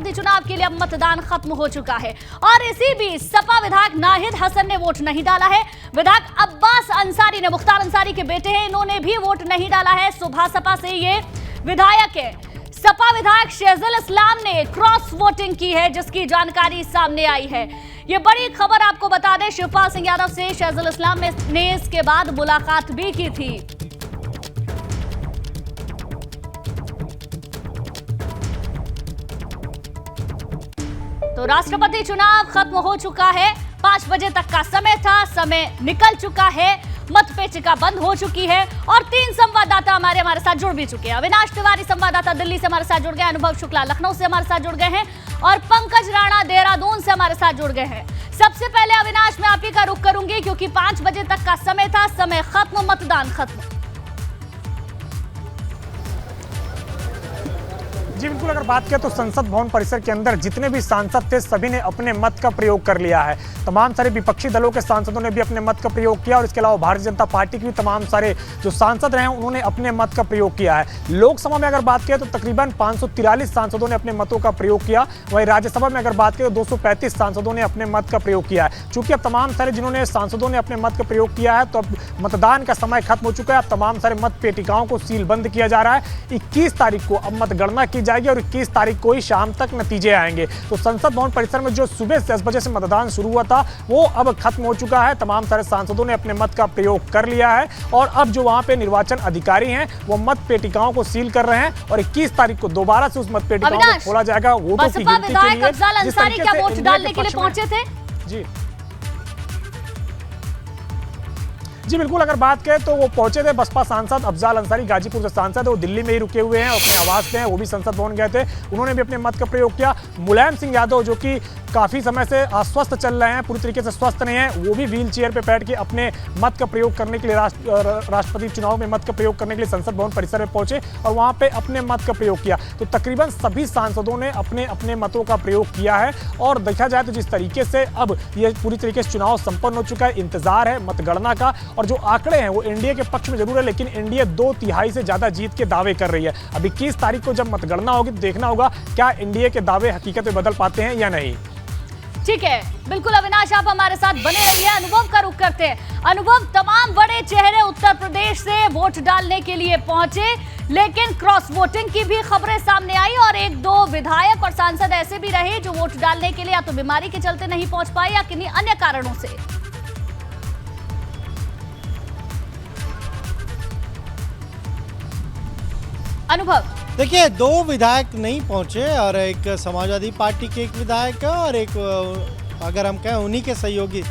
राष्ट्रपति चुनाव के लिए अब मतदान खत्म हो चुका है और इसी बीच सपा विधायक नाहिद हसन ने वोट नहीं डाला है। विधायक अब्बास अंसारी ने, मुख्तार अंसारी के बेटे हैं, इन्होंने भी वोट नहीं डाला है। सुबह सपा से ये विधायक है। सपा विधायक शहजुल इस्लाम ने क्रॉस वोटिंग की है, जिसकी जानकारी सामने आई है। ये बड़ी खबर आपको बता दें, शिवपाल सिंह यादव से शहजुल इस्लाम ने इसके बाद मुलाकात भी की थी। तो राष्ट्रपति चुनाव खत्म हो चुका है। 5 बजे तक का समय था, समय निकल चुका है, मतपेटिका बंद हो चुकी है और 3 संवाददाता हमारे साथ जुड़ भी चुके हैं। अविनाश तिवारी संवाददाता दिल्ली से हमारे साथ जुड़ गए, अनुभव शुक्ला लखनऊ से हमारे साथ जुड़ गए हैं और पंकज राणा देहरादून से हमारे साथ जुड़ गए हैं। सबसे पहले अविनाश, मैं आप ही का रुख करूंगी क्योंकि 5 बजे तक का समय था, समय खत्म, मतदान खत्म। जी बिल्कुल, अगर बात करें तो संसद भवन परिसर के अंदर जितने भी सांसद थे सभी ने अपने मत का प्रयोग कर लिया है। तमाम सारे विपक्षी दलों के सांसदों ने भी अपने मत का प्रयोग किया और इसके अलावा भारतीय जनता पार्टी के भी तमाम सारे जो सांसद रहे हैं उन्होंने अपने मत का प्रयोग किया है। लोकसभा में अगर बात करें तो तकरीबन 543 सांसदों ने अपने मतों का प्रयोग किया। वहीं राज्यसभा में अगर बात करें तो 235 सांसदों ने अपने मत का प्रयोग किया है। चूंकि अब तमाम सारे जिन्होंने सांसदों ने अपने मत का प्रयोग किया है तो अब मतदान का समय खत्म हो चुका है। अब तमाम सारे मत पेटिकाओं को सीलबंद किया जा रहा है। 21 तारीख को अब मतगणना की जाएगी और 21 तारीख को ही शाम तक नतीजे आएंगे। तो संसद भवन परिसर में जो सुबह 10 बजे से मतदान शुरू हुआ था वो अब खत्म हो चुका है। तमाम सारे सांसदों ने अपने मत का प्रयोग कर लिया है और अब जो वहां पे निर्वाचन अधिकारी हैं वो मत पेटिकाओं को सील कर रहे हैं और 21 तारीख को दोबारा से उस मत पेटिकाओं को खोला जाएगा वोटों की गिनती के लिए। अफजाल अंसारी क्या वोट डालने के लिए पहुंचे थे? जी बिल्कुल, अगर बात करें तो वो पहुंचे थे। बसपा सांसद अफजाल अंसारी, गाजीपुर से सांसद है, वो दिल्ली में ही रुके हुए हैं, अपने आवास पे हैं, वो भी संसद भवन गए थे, उन्होंने भी अपने मत का प्रयोग किया। मुलायम सिंह यादव जो कि काफ़ी समय से अस्वस्थ चल रहे हैं, पूरी तरीके से स्वस्थ नहीं है, वो भी व्हील चेयर पर बैठ के अपने मत का प्रयोग करने के लिए राष्ट्रपति चुनाव में मत का प्रयोग करने के लिए संसद भवन परिसर में पहुंचे और वहाँ पर अपने मत का प्रयोग किया। तो तकरीबन सभी सांसदों ने अपने अपने मतों का प्रयोग किया है और देखा जाए तो जिस तरीके से अब ये पूरी तरीके से चुनाव संपन्न हो चुका है, इंतजार है मतगणना का और जो आंकड़े हैं वो एनडीए के पक्ष में जरूर है, लेकिन एनडीए 2/3 से ज्यादा जीत के दावे कर रही है। अब 21 तारीख को जब मतगणना होगी तो देखना होगा क्या एनडीए के दावे हकीकत में बदल पाते हैं या नहीं। ठीक है, बिल्कुल अविनाश, आप हमारे साथ बने रहिए। अनुभव का रुख करते हैं। अनुभव, तमाम बड़े चेहरे उत्तर प्रदेश से वोट डालने के लिए पहुंचे, लेकिन क्रॉस वोटिंग की भी खबरें सामने आई और 1-2 विधायक और सांसद ऐसे भी रहे जो वोट डालने के लिए या तो बीमारी के चलते नहीं पहुंच पाए या किन्हीं अन्य कारणों से। अनुभव, देखिए, 2 विधायक नहीं पहुंचे और एक समाजवादी पार्टी के एक विधायक है और एक अगर हम कहें उन्हीं के सहयोगी।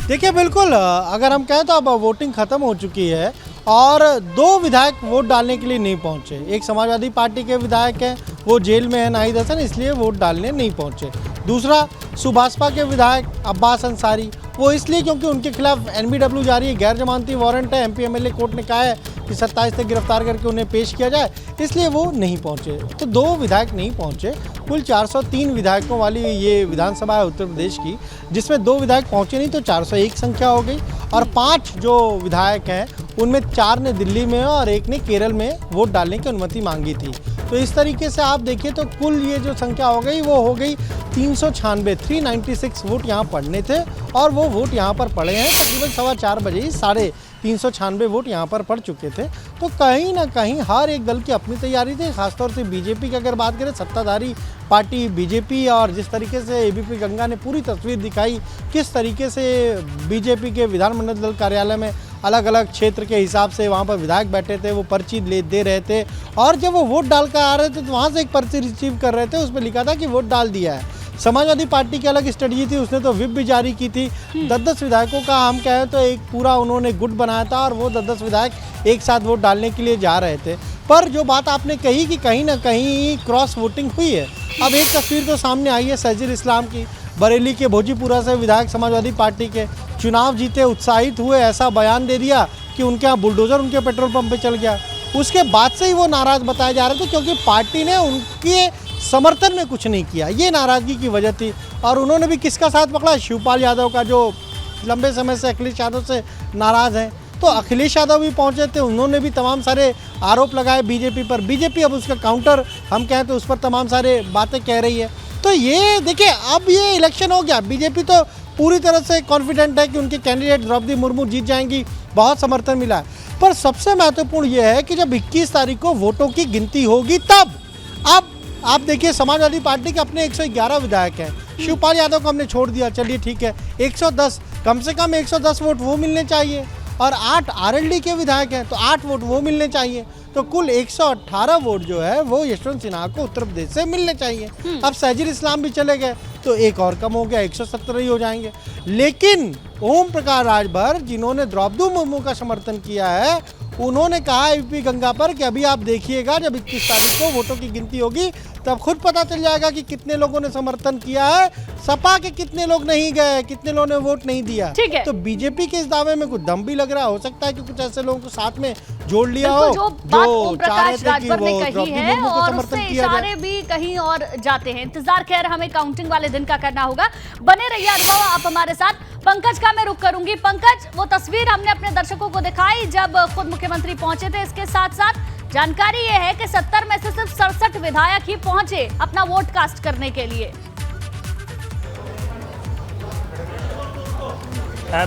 देखिए बिल्कुल, अगर हम कहें तो अब वोटिंग खत्म हो चुकी है और 2 विधायक वोट डालने के लिए नहीं पहुंचे। एक समाजवादी पार्टी के विधायक हैं, वो जेल में है नाहिद हसन, इसलिए वोट डालने नहीं पहुंचे। दूसरा सुभाषपा के विधायक अब्बास अंसारी, वो इसलिए क्योंकि उनके खिलाफ एनबीडब्ल्यू जारी है, गैर जमानती वारंट है, एमपी एमएलए कोर्ट ने कहा है कि 27 तक गिरफ्तार करके उन्हें पेश किया जाए, इसलिए वो नहीं पहुंचे। तो 2 विधायक नहीं पहुंचे। कुल 403 विधायकों वाली ये विधानसभा है उत्तर प्रदेश की, जिसमें 2 विधायक पहुंचे नहीं तो 401 संख्या हो गई और 5 जो विधायक हैं उनमें 4 ने दिल्ली में और 1 ने केरल में वोट डालने की अनुमति मांगी थी। तो इस तरीके से आप देखिए तो कुल ये जो संख्या हो गई वो हो गई 396 वोट यहाँ पड़ने थे और वो वोट यहाँ पर पड़े हैं। तकरीबन 4:15 बजे ही 396 वोट यहाँ पर पड़ चुके थे। तो कहीं ना कहीं हर एक दल की अपनी तैयारी थी, खासतौर से बीजेपी की अगर बात करें, सत्ताधारी पार्टी बीजेपी, और जिस तरीके से एबीपी गंगा ने पूरी तस्वीर दिखाई, किस तरीके से बीजेपी के विधानमंडल दल कार्यालय में अलग अलग क्षेत्र के हिसाब से वहाँ पर विधायक बैठे थे, वो पर्ची दे रहे थे और जब वो वोट डाल कर आ रहे थे तो वहाँ से एक पर्ची रिसीव कर रहे थे, उसमें लिखा था कि वोट डाल दिया है। समाजवादी पार्टी की अलग स्ट्रेटजी थी, उसने तो व्हिप भी जारी की थी। 10-10 विधायकों का हम कहें तो एक पूरा उन्होंने गुट बनाया था और वो 10-10 विधायक एक साथ वोट डालने के लिए जा रहे थे। पर जो बात आपने कही कि कहीं ना कहीं क्रॉस वोटिंग हुई है, अब एक तस्वीर तो सामने आई है शहजुल इस्लाम की, बरेली के भोजीपुरा से विधायक समाजवादी पार्टी के, चुनाव जीते उत्साहित हुए, ऐसा बयान दे दिया कि उनके यहाँ बुलडोजर उनके पेट्रोल पंप पे चल गया। उसके बाद से ही वो नाराज़ बताए जा रहे थे क्योंकि पार्टी ने उनके समर्थन में कुछ नहीं किया, ये नाराज़गी की वजह थी। और उन्होंने भी किसका साथ पकड़ा? शिवपाल यादव का, जो लंबे समय से अखिलेश यादव से नाराज़ हैं। तो अखिलेश यादव भी पहुंचे थे, उन्होंने भी तमाम सारे आरोप लगाए बीजेपी पर। बीजेपी अब उसका काउंटर हम कहें तो उस पर तमाम सारे बातें कह रही है। तो ये देखिए, अब ये इलेक्शन हो गया, बीजेपी तो पूरी तरह से कॉन्फिडेंट है कि उनके कैंडिडेट द्रौपदी मुर्मू जीत जाएंगी, बहुत समर्थन मिला है। पर सबसे महत्वपूर्ण ये है कि जब 21 तारीख को वोटों की गिनती होगी तब, अब आप देखिए समाजवादी पार्टी के अपने 111 विधायक हैं, शिवपाल यादव को हमने छोड़ दिया, चलिए ठीक है, 110 कम से कम 110 वोट वो मिलने चाहिए, और 8 आरएलडी के विधायक हैं तो 8 वोट वो मिलने चाहिए, तो कुल 118 वोट जो है वो यशवंत सिन्हा को उत्तर प्रदेश से मिलने चाहिए। अब सैजिल इस्लाम भी चले गए तो एक और कम हो गया, 117 ही हो जाएंगे। लेकिन ओम प्रकाश राजभर जिन्होंने द्रौपदी मुर्मू का समर्थन किया है, उन्होंने कहा यूपी गंगा पर कि अभी आप देखिएगा जब 21 तारीख को वोटों की गिनती होगी तब खुद पता चल जाएगा कि कितने लोगों ने समर्थन किया है, सपा के कितने लोग नहीं गए, कितने लोगों ने वोट नहीं दिया। ठीक है। तो बीजेपी के इस दावे में कुछ दम भी लग रहा है, हो सकता है कि कुछ ऐसे लोगों को साथ में जोड़ लिया हो जो बात ओम प्रकाश राजभर ने कही द्रौपदी है मुर्मू को और समर्थन उससे किया जाए। इशारे भी कहीं और जाते हैं। इंतजार खैर हमें काउंटिंग वाले दिन का करना होगा। बने रहिए अनुभव आप हमारे साथ। पंकज का मैं रुख करूंगी। पंकज, वो तस्वीर हमने अपने दर्शकों को दिखाई जब खुद मुख्यमंत्री पहुंचे थे, इसके साथ साथ जानकारी ये है कि 70 में से सिर्फ 67 विधायक ही पहुंचे अपना वोट कास्ट करने के लिए।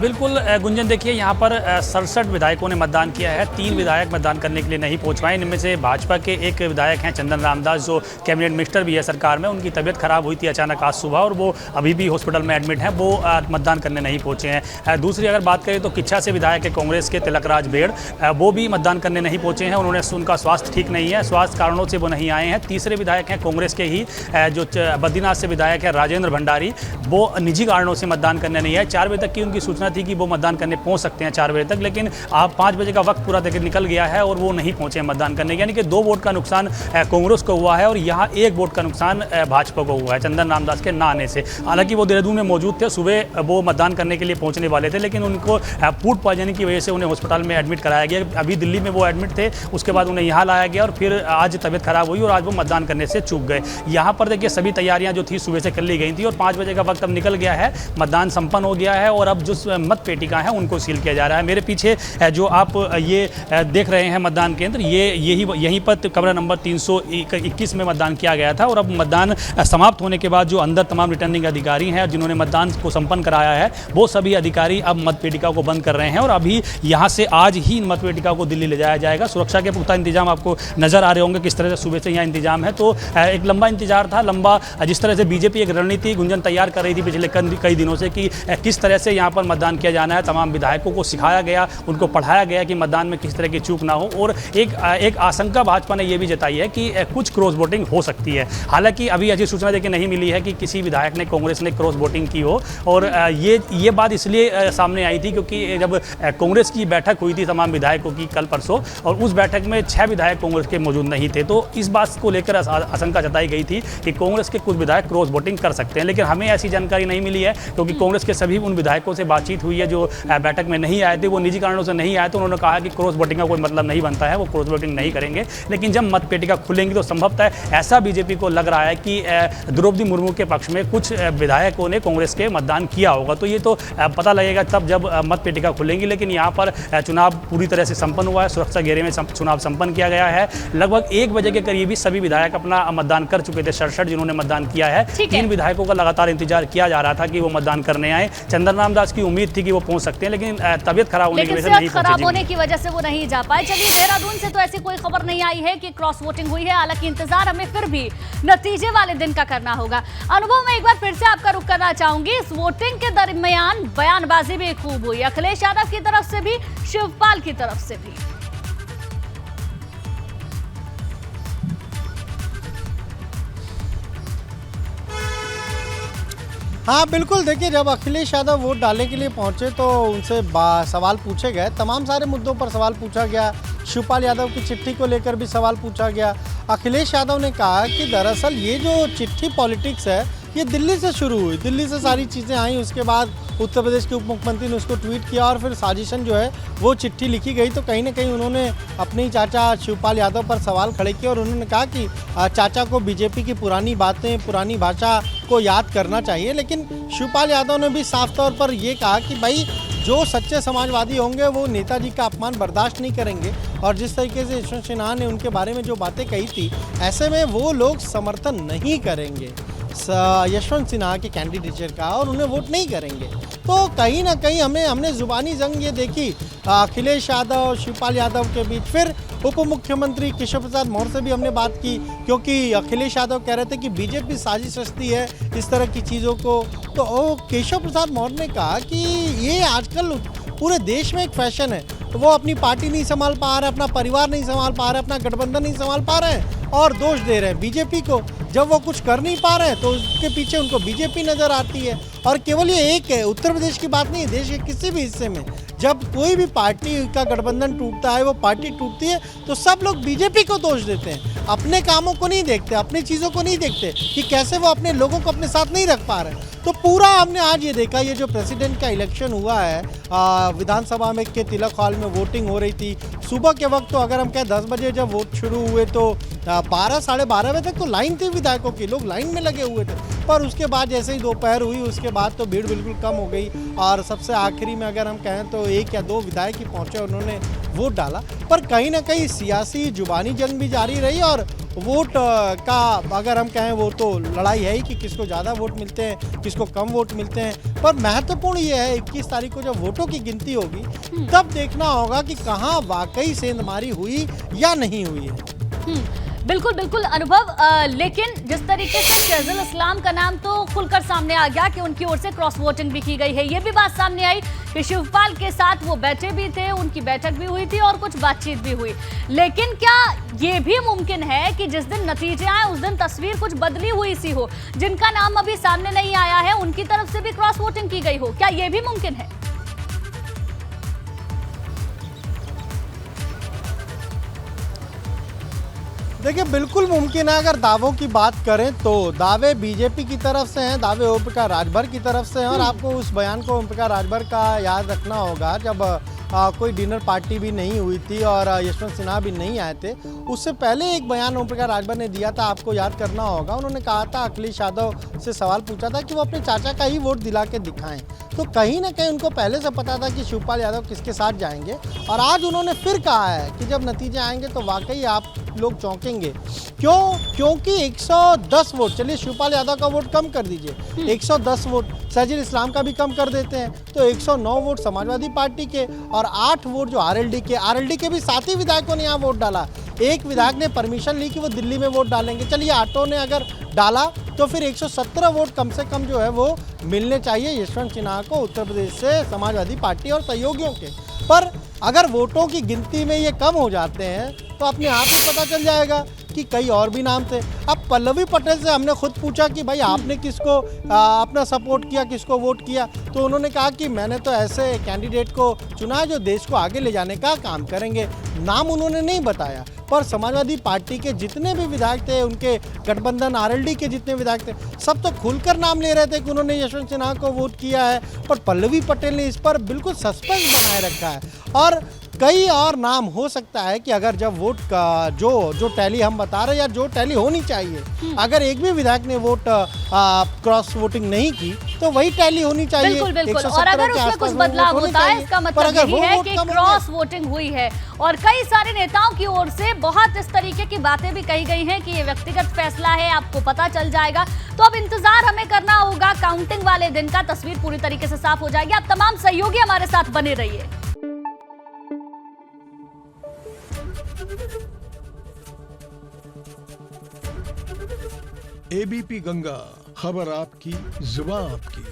बिल्कुल गुंजन, देखिए यहाँ पर 67 विधायकों ने मतदान किया है, 3 विधायक मतदान करने के लिए नहीं पहुँच पाए। इनमें से भाजपा के एक विधायक हैं चंदन रामदास, जो कैबिनेट मिनिस्टर भी है सरकार में, उनकी तबीयत खराब हुई थी अचानक आज सुबह और वो अभी भी हॉस्पिटल में एडमिट हैं, वो मतदान करने नहीं पहुँचे हैं। दूसरी अगर बात करें तो किच्छा से विधायक है कांग्रेस के तिलक राज बेड़, वो भी मतदान करने नहीं पहुँचे हैं, उनका स्वास्थ्य ठीक नहीं है, स्वास्थ्य कारणों से वो नहीं आए हैं। तीसरे विधायक हैं कांग्रेस के ही जो बद्रीनाथ से विधायक है राजेंद्र भंडारी, वो निजी कारणों से मतदान करने नहीं आए। 4 बजे तक की उनकी सूचना थी कि वो मतदान करने पहुंच सकते हैं 4 बजे तक, लेकिन आप 5 बजे का वक्त पूरा निकल गया है और वो नहीं पहुंचे मतदान करने, यानी कि 2 वोट का नुकसान कांग्रेस को हुआ है और यहाँ 1 वोट का नुकसान भाजपा को हुआ है चंदन रामदास के ना आने से। हालांकि वो देहरादून में मौजूद थे, सुबह वो मतदान करने के लिए पहुंचने वाले थे, लेकिन उनको फूड पॉइजनिंग की वजह से उन्हें हॉस्पिटल में एडमिट कराया गया। अभी दिल्ली में वो एडमिट थे, उसके बाद उन्हें यहाँ लाया गया और फिर आज तबियत खराब हुई और आज वो मतदान करने से चूक गए। यहाँ पर देखिए सभी तैयारियाँ जो थी सुबह से कर ली गई थी और 5 बजे का वक्त अब निकल गया है, मतदान संपन्न हो गया है और अब जो मत पेटिका है उनको सील किया जा रहा है। मेरे पीछे जो आप ये देख रहे हैं मतदान केंद्र, यहीं पर कमरा नंबर 321 में मतदान किया गया था और अब मतदान समाप्त होने के बाद जो अंदर तमाम रिटर्निंग अधिकारी हैं जिन्होंने मतदान को संपन्न कराया है, वो सभी अधिकारी अब मतपेटिका को बंद कर रहे हैं और अभी यहाँ से आज ही इन मतपेटिका को दिल्ली ले जाया जाएगा। सुरक्षा के पुख्ता इंतजाम आपको नजर आ रहे होंगे किस तरह से सुबह से यहाँ इंतजाम है। तो एक लंबा इंतजार था, लंबा जिस तरह से बीजेपी एक रणनीति गुंजन तैयार कर रही थी पिछले कई दिनों से कि किस तरह से यहाँ पर मतदान किया जाना है। तमाम विधायकों को सिखाया गया, उनको पढ़ाया गया कि मतदान में किस तरह की चूक ना हो और एक आशंका भाजपा ने यह भी जताई है कि कुछ क्रॉस वोटिंग हो सकती है। हालांकि अभी ऐसी सूचना देखिए नहीं मिली है कि किसी विधायक ने कांग्रेस ने क्रॉस वोटिंग की हो और ये बात इसलिए सामने आई थी क्योंकि जब कांग्रेस की बैठक हुई थी तमाम विधायकों की कल परसों और उस बैठक में 6 विधायक कांग्रेस के मौजूद नहीं थे, तो इस बात को लेकर आशंका जताई गई थी कि कांग्रेस के कुछ विधायक क्रॉस वोटिंग कर सकते हैं, लेकिन हमें ऐसी जानकारी नहीं मिली है क्योंकि कांग्रेस के सभी उन विधायकों से बातचीत हुई है जो बैठक में नहीं आए थे, वो निजी कारणों से नहीं आए, तो उन्होंने कहा कि क्रॉस वोटिंग का कोई मतलब नहीं बनता है, वो क्रॉस वोटिंग नहीं करेंगे। लेकिन जब मतपेटिका खुलेंगी तो संभवतः ऐसा बीजेपी को लग रहा है कि द्रौपदी मुर्मू के पक्ष में कुछ विधायकों ने कांग्रेस के मतदान किया होगा, तो ये तो पता लगेगा तब जब मतपेटिका खुलेंगी। लेकिन यहाँ पर चुनाव पूरी तरह से संपन्न हुआ है, सुरक्षा घेरे में चुनाव संपन्न किया गया है। लगभग 1 बजे के करीब ही सभी विधायक अपना मतदान कर चुके थे, 67 जिन्होंने मतदान किया है। 3 विधायकों का लगातार इंतजार किया जा रहा था कि वो मतदान करने आए। चंदन रामदास की उम्मीद थी कि वो पहुंच सकते हैं, लेकिन तबियत खराब होने की वजह से नहीं पहुंचे। खराब होने की वजह से वो नहीं जा पाए। चलिए, देहरादून से तो ऐसी कोई खबर नहीं आई है कि क्रॉस वोटिंग हुई है, हालांकि इंतजार हमें फिर भी नतीजे वाले दिन का करना होगा। अनुभव, मैं एक बार फिर से आपका रुख करना चाहूंगी। इस वोटिंग के दरमियान बयानबाजी भी खूब हुई, अखिलेश यादव की तरफ से भी, शिवपाल की तरफ से भी। हाँ बिल्कुल, देखिए जब अखिलेश यादव वोट डालने के लिए पहुंचे तो उनसे सवाल पूछे गए, तमाम सारे मुद्दों पर सवाल पूछा गया। शिवपाल यादव की चिट्ठी को लेकर भी सवाल पूछा गया। अखिलेश यादव ने कहा कि दरअसल ये जो चिट्ठी पॉलिटिक्स है ये दिल्ली से शुरू हुई, दिल्ली से सारी चीज़ें आई, उसके बाद उत्तर प्रदेश के उप मुख्यमंत्री ने उसको ट्वीट किया और फिर साजिशन जो है वो चिट्ठी लिखी गई। तो कहीं ना कहीं उन्होंने अपने ही चाचा शिवपाल यादव पर सवाल खड़े किए और उन्होंने कहा कि चाचा को बीजेपी की पुरानी बातें, पुरानी भाषा को याद करना चाहिए। लेकिन शिवपाल यादव ने भी साफ तौर पर ये कहा कि भाई जो सच्चे समाजवादी होंगे वो नेताजी का अपमान बर्दाश्त नहीं करेंगे और जिस तरीके से यशवंत सिन्हा ने उनके बारे में जो बातें कही थी, ऐसे में वो लोग समर्थन नहीं करेंगे। यशवंत सिन्हा के कैंडिडेचर का और उन्हें वोट नहीं करेंगे। तो कहीं ना कहीं हमने जुबानी जंग ये देखी अखिलेश यादव शिवपाल यादव के बीच। फिर उप मुख्यमंत्री केशव प्रसाद मौर्य से भी हमने बात की, क्योंकि अखिलेश यादव कह रहे थे कि बीजेपी साजिश रचती है इस तरह की चीज़ों को। तो केशव प्रसाद मौर्य ने कहा कि ये आजकल पूरे देश में एक फैशन है, वो अपनी पार्टी नहीं संभाल पा रहे, अपना परिवार नहीं संभाल पा रहे, अपना गठबंधन नहीं संभाल पा रहे हैं और दोष दे रहे हैं बीजेपी को। जब वो कुछ कर नहीं पा रहे हैं तो उसके पीछे उनको बीजेपी नजर आती है। और केवल ये एक है, उत्तर प्रदेश की बात नहीं है, देश के किसी भी हिस्से में जब कोई भी पार्टी का गठबंधन टूटता है, वो पार्टी टूटती है तो सब लोग बीजेपी को दोष देते हैं, अपने कामों को नहीं देखते, अपनी चीज़ों को नहीं देखते कि कैसे वो अपने लोगों को अपने साथ नहीं रख पा रहे। तो पूरा हमने आज ये देखा, ये जो प्रेसिडेंट का इलेक्शन हुआ है विधानसभा में के तिलक हॉल में वोटिंग हो रही थी सुबह के वक्त। तो अगर हम कहें 10 बजे जब वोट शुरू हुए तो 12 साढ़े 12 बजे तक तो लाइन थी विधायकों की, लोग लाइन में लगे हुए थे। पर उसके बाद जैसे ही दोपहर हुई उसके बाद तो भीड़ बिल्कुल कम हो गई और सबसे आखिरी में अगर हम कहें तो 1 या 2 विधायक ही पहुंचे, उन्होंने वोट डाला। पर कहीं ना कहीं सियासी जुबानी जंग भी जारी रही और वोट का अगर हम कहें वो तो लड़ाई है ही कि किसको ज़्यादा वोट मिलते हैं, किसको कम वोट मिलते हैं। पर महत्वपूर्ण ये है 21 तारीख को जब वोटों की गिनती होगी तब देखना होगा कि कहाँ वाकई सेंधमारी हुई या नहीं हुई है। बिल्कुल बिल्कुल अनुभव, लेकिन जिस तरीके से शहजुल इस्लाम का नाम तो खुलकर सामने आ गया कि उनकी ओर से क्रॉस वोटिंग भी की गई है, ये भी बात सामने आई कि शिवपाल के साथ वो बैठे भी थे, उनकी बैठक भी हुई थी और कुछ बातचीत भी हुई। लेकिन क्या ये भी मुमकिन है कि जिस दिन नतीजे आए उस दिन तस्वीर कुछ बदली हुई सी हो, जिनका नाम अभी सामने नहीं आया है उनकी तरफ से भी क्रॉस वोटिंग की गई हो? क्या ये भी मुमकिन है? देखिए बिल्कुल मुमकिन है। अगर दावों की बात करें तो दावे बीजेपी की तरफ से हैं, दावे ओम प्रकाश राजभर की तरफ से हैं। और आपको उस बयान को ओम प्रकाश राजभर का याद रखना होगा जब कोई डिनर पार्टी भी नहीं हुई थी और यशवंत सिन्हा भी नहीं आए थे। उससे पहले एक बयान ओम प्रकाश राजभर ने दिया था, आपको याद करना होगा। उन्होंने कहा था, अखिलेश यादव से सवाल पूछा था कि वो अपने चाचा का ही वोट दिला के दिखाएं। तो कहीं ना कहीं उनको पहले से पता था कि शिवपाल यादव किसके साथ जाएंगे। और आज उन्होंने फिर कहा है कि जब नतीजे आएंगे तो वाकई आप लोग चौंकेंगे। क्योंकि 110 वोट, चलिए शिवपाल यादव का वोट कम कर दीजिए, 110 वोट शहजुल इस्लाम का भी कम कर देते हैं तो 109 वोट समाजवादी पार्टी के और 8 वोट जो आरएलडी के भी 7 ही विधायकों ने यहाँ वोट डाला। एक विधायक ने परमिशन ली कि वो दिल्ली में वोट डालेंगे, चलिए 8 ने अगर डाला तो फिर 117 वोट कम से कम जो है वो मिलने चाहिए यशवंत सिन्हा को उत्तर प्रदेश से समाजवादी पार्टी और सहयोगियों के। पर अगर वोटों की गिनती में ये कम हो जाते हैं तो अपने आप ही पता चल जाएगा कि कई और भी नाम थे। अब पल्लवी पटेल से हमने खुद पूछा कि भाई आपने किसको अपना सपोर्ट किया, किसको वोट किया, तो उन्होंने कहा कि मैंने तो ऐसे कैंडिडेट को चुना है जो देश को आगे ले जाने का काम करेंगे। नाम उन्होंने नहीं बताया, पर समाजवादी पार्टी के जितने भी विधायक थे, उनके गठबंधन आरएलडी के जितने विधायक थे, सब तो खुलकर नाम ले रहे थे कि उन्होंने यशवंत सिन्हा को वोट किया है। पर पल्लवी पटेल ने इस पर बिल्कुल सस्पेंस बनाए रखा है। और कई और नाम हो सकता है कि अगर जब वोट का जो टैली हम बता रहे हैं या जो टैली होनी चाहिए, अगर एक भी विधायक ने वोट क्रॉस वोटिंग नहीं की तो वही टैली होनी चाहिए। बिल्कुल बिल्कुल। और अगर उसमें कुछ बदलाव होता है इसका मतलब यही है कि क्रॉस वोटिंग हुई है। और कई सारे नेताओं की ओर से बहुत इस तरीके की बातें भी कही गई हैं कि ये व्यक्तिगत फैसला है, आपको पता चल जाएगा। तो अब इंतजार हमें करना होगा काउंटिंग वाले दिन का, तस्वीर पूरी तरीके से साफ हो जाएगी। आप तमाम सहयोगी हमारे साथ बने रहिए। एबीपी गंगा, खबर आपकी, जुबान आपकी।